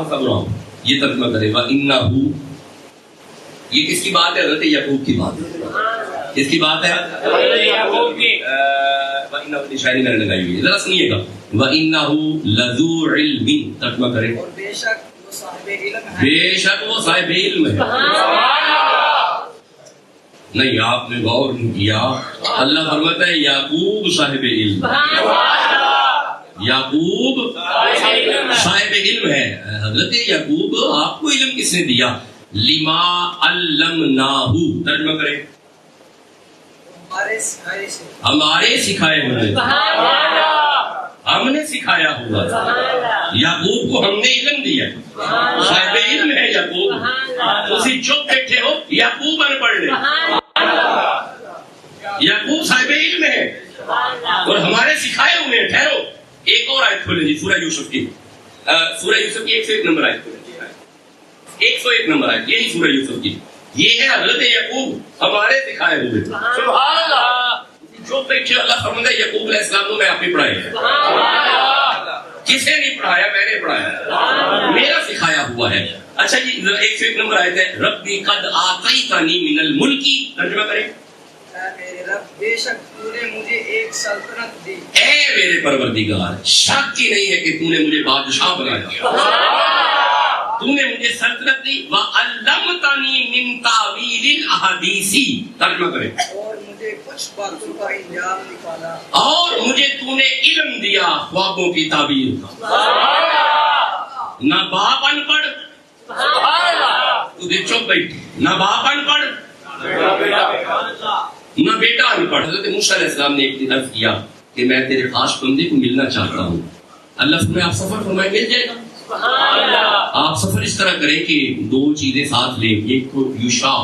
یہ ترجمہ کرے وَإِنَّهُ، یہ کس کی بات ہے؟ حضرت یعقوب کی بات ہے. کس کی بات ہے؟ یعقوب کی. وَإِنَّهُ کی شاعری میں نے لگائی ہوئی ہے، ذرا سنیے گا. وَإِنَّهُ لَذُو عِلْمٍ، ترجمہ کرے. اور بے شک وہ صاحب علم ہے. بے شک وہ صاحب علم ہے. نہیں، آپ نے غور نہیں کیا. اللہ فرماتا ہے یعقوب صاحب علم، یعقوب صاحب علم ہے. حضرت یعقوب آپ کو علم کس نے دیا؟ لما علمناہ، ترجمہ کرے. ہمارے سکھائے ہوئے، ہم نے سکھایا ہوا. یعقوب کو ہم نے علم دیا، صاحب علم ہے یعقوب. اسی چپ بیٹھے ہو، یعقوب ان پڑھ لے. یعقوب صاحب علم ہے اور ہمارے سکھائے ہوئے ہیں. ٹھہرو، ایک اور آیت کھولیں جی، سورہ یوسف کی. سورہ یوسف کی 101 نمبر آیت کھولیں. 101 نمبر آیت، یہی سورہ یوسف کی. یہ ہے حضرت یعقوب ہمارے سکھائے ہوئے. سبحان اللہ. جو بیٹھے اللہ فرماتا ہے یعقوب علیہ السلام کو میں آپ نے پڑھایا ہے. کسے نہیں پڑھایا؟ میں نے پڑھایا، میرا سکھایا ہوا ہے. اچھا جی، 101 نمبر آیت ہے ربی قد آتیتنی من الملک، ترجمہ کریں. میرے رب، بے شک تو نے مجھے ایک سلطنت دی. اے میرے پروردگار، شک کی نہیں ہے کہ تو نے مجھے بادشاہ بنایا، تو نے مجھے سلطنت دی. وَعَلَّمْتَنِي مِن تَأْوِيلِ الْأَحَادِيثِ، ترجمہ کریں. اور مجھے کچھ باتوں کا انجام نکالا. اور مجھے تو نے علم دیا خوابوں کی تعبیر کا. نہ باپ ان پڑھ، تجھے چپ بیٹھ، نہ باپ ان پڑھ نہ بیٹا ان پڑھ. حضرت موسیٰ علیہ السلام نے ایک عرض کیا کہ میں تیرے خاص بندے کو ملنا چاہتا ہوں. اللہ فرمائے آپ سفر فرمائے مل جائے گا. آپ سفر اس طرح کریں کہ 2 چیزیں ساتھ لیں. ایک کو یوشا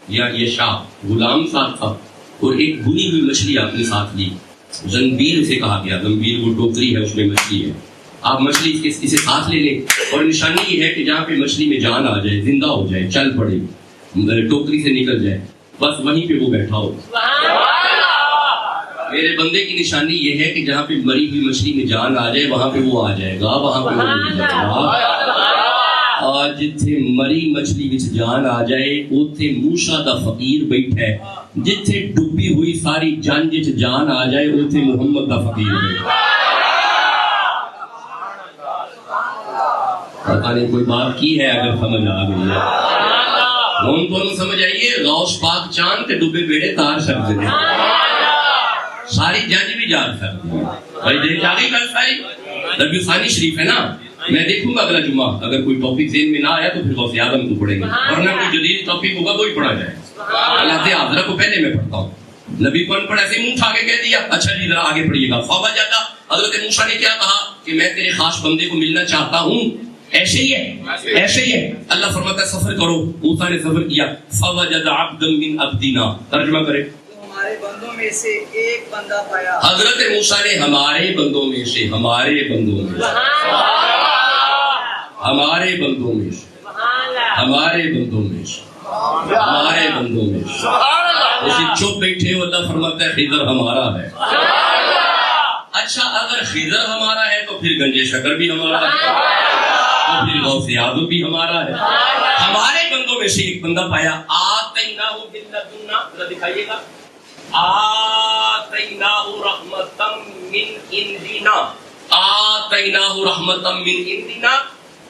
یا یشا غلام ساتھ تھا، اور ایک بھنی ہوئی مچھلی آپ نے ساتھ لی. زنبیر اسے کہا گیا. زنبیر وہ ٹوکری ہے، اس میں مچھلی ہے. آپ مچھلی اسے ساتھ لے لیں، اور نشانی یہ ہے کہ جہاں پہ مچھلی میں جان آ جائے، زندہ ہو جائے، چل پڑے، ٹوکری سے نکل جائے، بس وہیں پہ وہ بیٹھا ہو. میرے بندے کی نشانی یہ ہے کہ جہاں پہ مری ہوئی مچھلی میں جان آ جائے وہاں پہ وہ آ جائے گا، وہاں پہ وہ مل جائے گا. اور جتھے مری مچھلی وچ جان آ جائے اوتھے موسیٰ دا فقیر بیٹھا ہے. جتھے ڈوبی ہوئی ساری جنج وچ جان آ جائے اوتھے محمد دا فقیر بیٹھا ہے. پتہ نہیں کوئی بات کی ہے، اگر سمجھ آ گئی ہے ہوں تو سمجھ آئیے. غوث پاک چاند تے ڈوبے بیڑے تار سکتے ہیں، ساری جج بھی جان سکتے ہیں. بھائی دیکھ آ گئی کل ساری ربیع ثانی شریف ہے نا. میں دیکھوں گا اگلا جمعہ اگر کوئی ٹاپک ذہن میں نہ آیا تو پھر غوث اعظم کو پڑھیں گے، ورنہ کوئی جدید ٹاپک ہوگا وہی پڑھا جائے. اللہ حاضرہ کو پہلے میں پڑھتا ہوں. نبی کو ان پڑھ ایسے منہ اٹھا کے کہہ دیا. اچھا جی ذرا آگے پڑھیے گا. فوجد، حضرت موسیٰ نے کیا کہا کہ میں تیرے خاص بندے کو ملنا چاہتا ہوں. ایسے ہی ہے، ایسے ہی ہے. اللہ فرماتا ہے سفر کرو. موسیٰ نے سفر کیا. فوجد عبدا من عبدنا، ترجمہ کرے. ہمارے بندوں میں سے ایک بندہ پایا. حضرت موسیٰ نے ہمارے بندوں میں سے، ہمارے بندوں میں سے، ہمارے بندوں میں سے، ہمارے بندوں میں سے، ہمارے بندوں میں سے. اسی چپ بیٹھے ہو. اللہ فرماتا ہے خضر ہمارا ہے. اچھا اگر خضر ہمارا ہے تو پھر گنجے شکر بھی ہمارا ہے، تو پھر غوث اعظم بھی ہمارا ہے. ہمارے بندوں میں سے ایک بندہ پایا. آتیناہ من لدنا، ذرا دکھائیے گا. آتیناہ رحمتا من عندنا، آتیناہ رحمتا من عندنا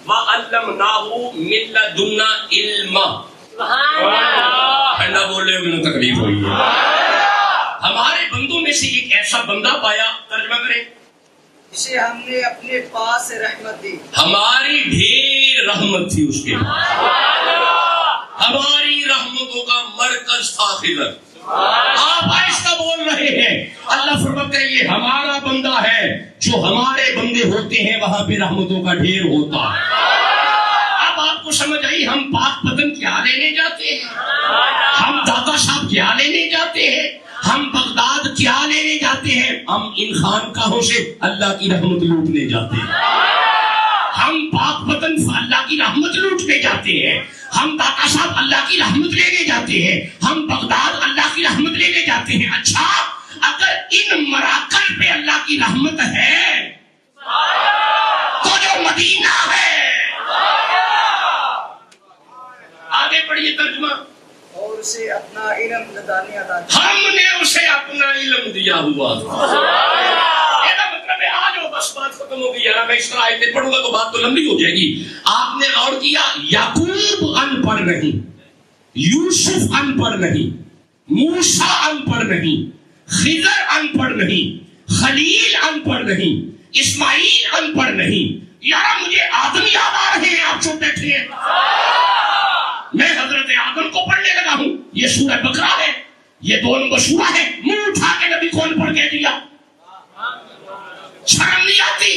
وعلمناہ من لدنا علما. ٹھنڈا بول رہے ہو، مجھے تکلیف ہوئی ہے. ہمارے بندوں میں سے ایک ایسا بندہ پایا، ترجمہ کریں. جسے ہم نے اپنے پاس سے رحمت دی. ہماری ڈھیر رحمت تھی اس کے پاس. ہماری رحمتوں کا مرکز تھا خضر. آپ آہستہ بول رہے ہیں. اللہ فرماتا ہے یہ ہمارا بندہ ہے. جو ہمارے بندے ہوتے ہیں وہاں پہ رحمتوں کا ڈھیر ہوتا ہے. اب آپ کو سمجھ آئی ہم پاک پتن کیا لینے جاتے ہیں، ہم دادا صاحب کیا لینے جاتے ہیں، ہم بغداد کیا لینے جاتے ہیں. ہم ان خانقاہوں سے اللہ کی رحمت لوٹنے جاتے ہیں. ہم پاک وطن اللہ کی رحمت لوٹنے جاتے ہیں. ہم داتا صاحب اللہ کی رحمت لینے جاتے ہیں. ہم بغداد اللہ کی رحمت لینے جاتے ہیں. اچھا اگر ان مراکل پہ اللہ کی رحمت ہے تو جو مدینہ ہے پڑھیے ترجمہ. اور اسے اپنا علم دانے عطا کیا. ہم نے اسے اپنا علم دیا ہوا. مطلب ہے آ جاؤ بس بات ختم ہو گئی. میں اس طرح آیتیں پڑھوں گا تو بات تو لمبی ہو جائے گی. آپ نے غور کیا یعقوب ان پڑھ نہیں, یوسف ان پڑھ نہیں, موسیٰ ان پڑھ نہیں, خضر ان پڑھ نہیں, خلیل ان پڑھ نہیں, اسماعیل ان پڑھ نہیں. یار مجھے آدم یاد آ رہے ہیں, آپ چپ بیٹھے ہیں. میں حضرت آدم کو پڑھنے لگا ہوں. یہ سورہ بقرہ ہے, یہ 2 نمبر سورہ ہے. منہ اٹھا کے نبی کو ان پڑھ کہہ دیا, شرم نہیں آتی.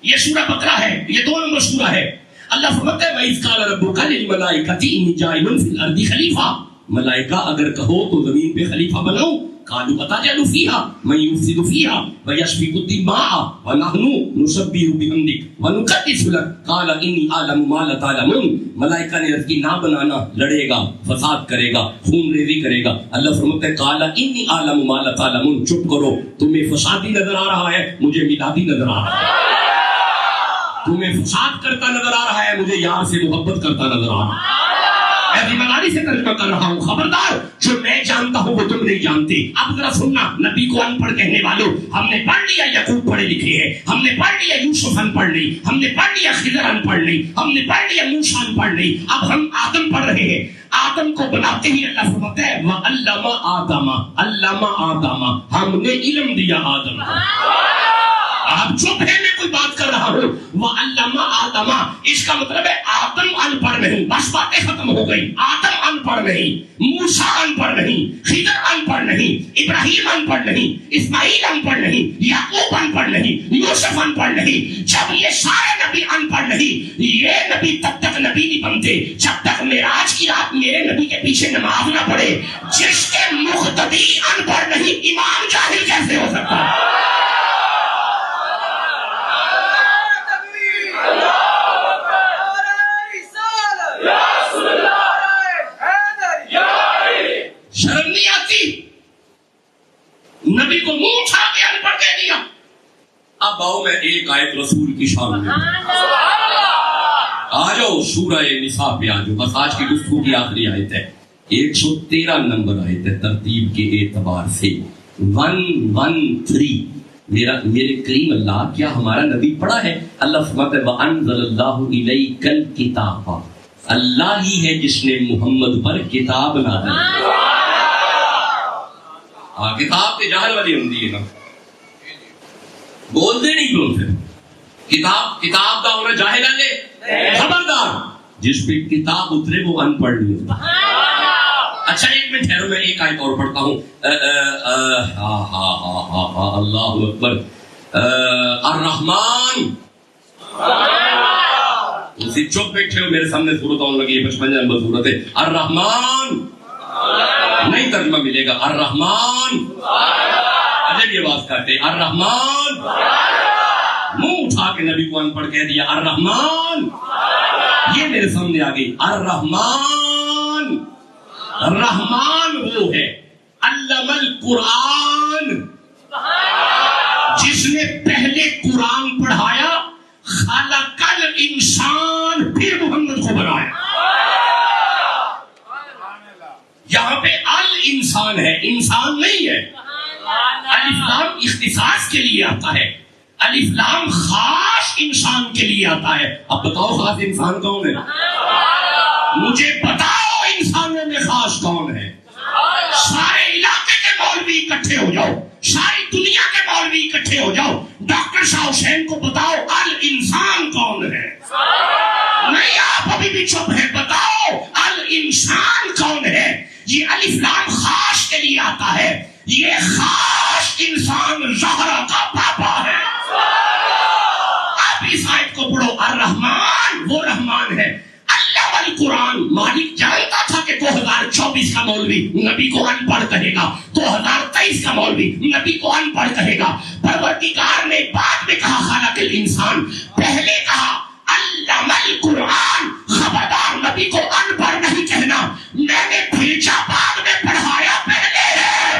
یہ سورہ بقرہ ہے, یہ 2 نمبر سورہ ہے. اللہ فرماتا ہے وَإِذْ قَالَ رَبُّكَ لِلْمَلَائِكَةِ إِنِّي جَاعِلٌ فِي الْأَرْضِ خَلِيفَةً. ملائکہ اگر کہو تو زمین پہ خلیفہ بناؤ. قالوا أتجعل فيها من يفسد فيها ويسفك الدماء ونحن نسبح بحمدك ونقدس لك قال إني أعلم ما لا تعلمون. ملائکہ نے عرض کی نہ بنانا, لڑے گا, فساد کرے گا, خون ریزی کرے گا. اللہ فرماتا ہے قال إني أعلم ما لا تعلمون. چپ کرو, تمہیں فسادی نظر آ رہا ہے, مجھے میلادی نظر آ رہا ہے. تمہیں فساد کرتا نظر آ رہا ہے, مجھے یار سے محبت کرتا نظر آ رہا ہے. میں بیماری سے ترجمہ کر رہا ہوں. خبردار, جو میں جانتا ہوں وہ تم نہیں جانتے. اب ذرا سننا, نبی کو ان پڑھ کہنے والوں, ہم نے پڑھ لیا یعقوب پڑھے لکھے ہیں, ہم نے پڑھ لیا یوسف ان پڑھ نہیں, ہم نے پڑھ لیا خضر ان پڑھ نہیں, ہم نے پڑھ لیا موسیٰ ان پڑھ نہیں. اب ہم آدم پڑھ رہے ہیں. آدم کو بناتے ہی اللہ فرماتا ہے وَعَلَّمَ آدَمَ, علَّمَ آدَمَ, ہم نے علم دیا آدم کو. آپ چپ ہے, میں کوئی بات کر رہا ہوں. وَعَلَّمَ آدَمَ, اس کا مطلب ہے آدم ان پڑھ نہیں. بس باتیں ختم ہو گئی. آدم ان پڑھ نہیں, موسیٰ ان پڑھ نہیں, خضر ان پڑھ نہیں, ابراہیم ان پڑھ نہیں, اسماعیل ان پڑھ نہیں, یعقوب ان پڑھ نہیں, یوسف ان پڑھ نہیں. جب یہ سارے نبی ان پڑھ نہیں, یہ نبی تب تک نبی نہیں بنتے جب تک معراج کی رات میرے نبی کے پیچھے نماز نہ پڑھے. جس کے مقتدی ان پڑھ نہیں, امام جاہل کیسے ہو سکتا ہے؟ شرم نہیں آتی؟ نبی کو منہ اٹھا کے ان پڑھ کہہ دیا. اب آؤ میں ایک آیت رسول کی شان میں آ جاؤ. سورہ نساء پہ آ جاؤ. بس آج کی گفتگو کی آخری آیت ہے, 113 نمبر آیت ہے ترتیب کے اعتبار سے. 113. میرے کریم اللہ, کیا ہمارا نبی پڑھا ہے؟ اللہ فرماتا ہے وَأَنزَلَ اللَّهُ إِلَيْكَ الْكِتَابَ, اللہ ہی ہے جس نے محمد پر کتاب نازل کی. کتاب کے جہل والی ہوں ہے نا, بولتے نہیں کیوں پھر. کتاب کا ہونا جاہل ہے. خبردار, جس پہ کتاب اترے وہ ان پڑھ نہیں ہوتا. اچھا ایک منٹ ٹھہرو, میں ایک آیت اور پڑھتا ہوں. اللہ اکبر. الرحمن, اسی چپ بیٹھے ہو, میرے سامنے صورت آنے لگی ہے, 55 نمبر صورت ہے. الرحمن نہیں ترجمہ ملے گا. الرحمن, عجب یہ آواز کرتے. الرحمن, منہ اٹھا کے نبی کو ان پڑھ کہہ دیا الرحمن. یہ میرے سامنے آ گئی. الرحمن, رحمان وہ ہے علم القرآن, جس نے پہلے قرآن پڑھایا. خلق الانسان, پھر محمد کو بنایا. یہاں پہ الانسان ہے, انسان نہیں ہے. الف لام اختصاص کے لیے آتا ہے, الف لام خاص انسان کے لیے آتا ہے. اب بتاؤ خاص انسان کون ہے؟ مجھے بتاؤ انسانوں میں خاص کون ہے؟ سارے علاقے کے مولوی اکٹھے ہو جاؤ, ساری دنیا کے مولوی اکٹھے ہو جاؤ, ڈاکٹر شاہ حسین کو بتاؤ الانسان کون ہے. نہیں, آپ ابھی بھی چپ ہے. بتاؤ الانسان کون ہے. یہ الف لام خاص کے لیے آتا ہے. یہ خاص انسان زہرا کا پاپا ہے. آپ اس آیت کو پڑھو. الرحمن وہ رحمان ہے. اللہ القرآن, مالک جانتا تھا کہ 2024 کا مولوی نبی کو ان پڑھ کہے گا, 2023 کا مولوی نبی کو ان پڑھ کہے گا. پروردگار نے بعد میں کہا خلق الانسان, پہلے کہا علم القرآن. خبردار, نبی کو ان پڑھ نہیں کہنا. میں نے بھیجا بعد میں, پڑھایا پہلے ہے.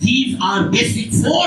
These are basic 4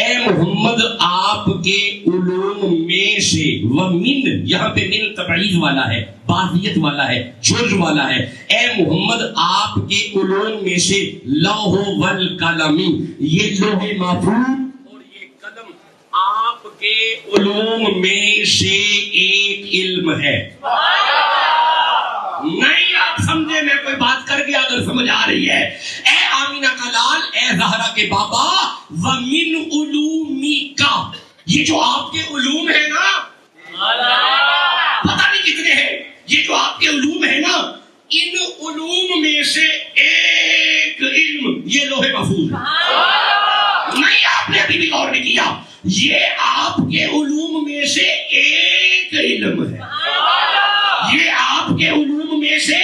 اے محمد آپ کے علوم میں سے، ومن یہاں پہ من تبعیض والا ہے، بعضیت والا ہے، جرج والا ہے، اے محمد آپ کے علوم میں سے لوح والقلم، یہ لوح محفوظ اور یہ قلم آپ کے علوم میں سے ایک علم ہے۔ نہیں آپ سمجھے، میں کوئی بات کر گیا اگر سمجھ آ رہی ہے؟ اے آمینہ کا لال، اے زہرا کے بابا، وَمِنْ عُلُومِكَ، یہ جو آپ کے علوم ہے نا، پتہ نہیں کتنے ہیں، یہ جو آپ کے علوم ہے نا، ان علوم میں سے ایک علم یہ لوح محفوظ ہے۔ نہیں آپ نے ابھی بھی غور نہیں کیا، یہ آپ کے علوم میں سے ایک علم ہے، یہ آپ کے علوم میں سے،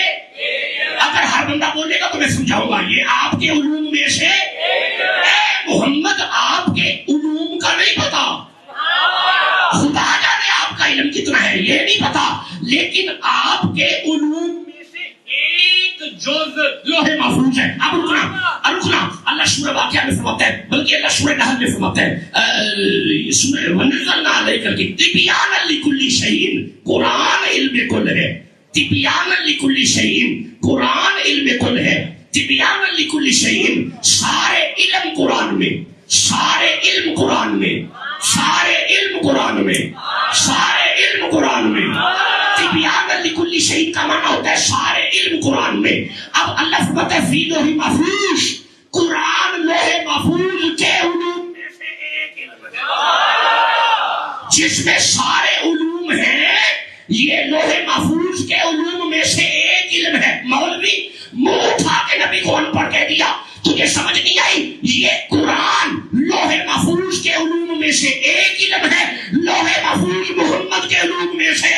اگر ہر بندہ بولے گا تو میں سمجھاؤں گا، یہ آپ کے علوم میں سے، اے محمد آپ کے علوم کا نہیں پتا، خدا جانے آپ کا علم کتنا ہے یہ نہیں پتا، لیکن آپ کے علوم میں سے ایک جز لوح محفوظ ہے۔ اب رکنا اللہ سورہ واقعہ میں فرماتا ہے، بلکہ اللہ سورہ نحل میں فرماتا ہے، سورہ وَنَزَّلْنَا عَلَيْكَ الْكِتَابَ تِبْيَانًا لِكُلِّ شَيْءٍ، قرآن علم کل ہے، تبیانا لکل شیء، قرآن علم کل ہے، تبیانا لکل شیء، سارے علم قرآن میں، سارے علم قرآن میں، سارے علم قرآن میں، سارے علم قرآن میں، تبیانا لکل شیء کا معنی ہوتا ہے سارے علم قرآن میں۔ اب اللہ فرماتا ہے فی لوح محفوظ، قرآن لوح محفوظ کے علوم میں سے ایک علم ہے، جس میں سارے علوم ہیں، یہ لوح محفوظ کے علوم میں سے ایک علم ہے۔ مولوی منہ اٹھا کے نبی کو ان پڑھ کہہ دیا، تجھے سمجھ نہیں آئی؟ یہ قرآن لوح محفوظ کے علوم میں سے ایک علم ہے، لوح محفوظ محمد کے علوم میں سے